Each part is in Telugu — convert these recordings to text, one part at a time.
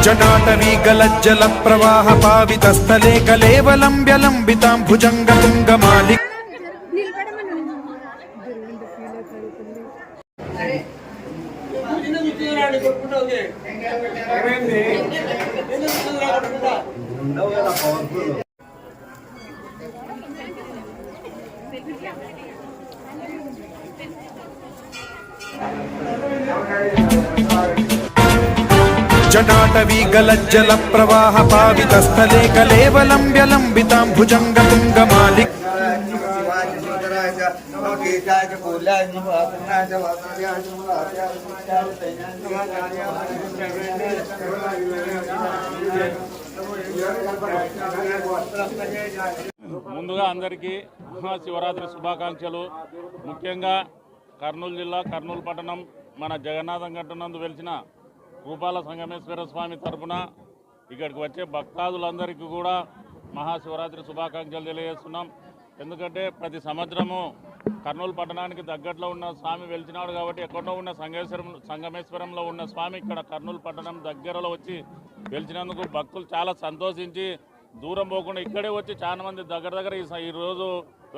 जटाटवी गलज्जल प्रवाह पावित स्थले कलेवलंब्य लंबितां भुजंग तुंगमालिक जटाटवी गलज्जल प्रवाह पावित स्थले कलेवलंब्य लंबितां भुजंग तुंगमालिक ముందుగా అందరికీ మహాశివరాత్రి శుభాకాంక్షలు. ముఖ్యంగా కర్నూలు జిల్లా కర్నూలు పట్టణం మన జగన్నాథం గట్టునందు వెలిసిన రూపాల సంగమేశ్వర స్వామి తరపున ఇక్కడికి వచ్చే భక్తాదులందరికీ కూడా మహాశివరాత్రి శుభాకాంక్షలు తెలియజేస్తున్నాం. ఎందుకంటే ప్రతి సంవత్సరము కర్నూలు పట్టణానికి దగ్గరలో ఉన్న స్వామి వెలిచినాడు కాబట్టి ఎక్కడో ఉన్న సంగమేశ్వరంలో ఉన్న స్వామి ఇక్కడ కర్నూలు పట్టణం దగ్గరలో వచ్చి వెలిచినందుకు భక్తులు చాలా సంతోషించి దూరం పోకుండా ఇక్కడే వచ్చి చాలా మంది దగ్గర ఈరోజు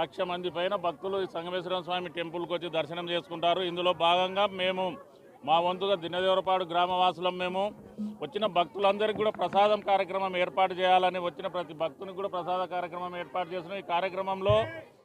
1,00,000 మంది పైన భక్తులు ఈ సంగమేశ్వరం స్వామి టెంపుల్కి వచ్చి దర్శనం చేసుకుంటారు. ఇందులో భాగంగా మేము మా వంతుగా దిన్నదేవరపాడు గ్రామవాసులం మేము వచ్చిన భక్తులందరికీ కూడా ప్రసాదం కార్యక్రమం ఏర్పాటు చేయాలని వచ్చిన ప్రతి భక్తునికి కూడా ప్రసాద కార్యక్రమం ఏర్పాటు చేస్తున్నాం. ఈ కార్యక్రమంలో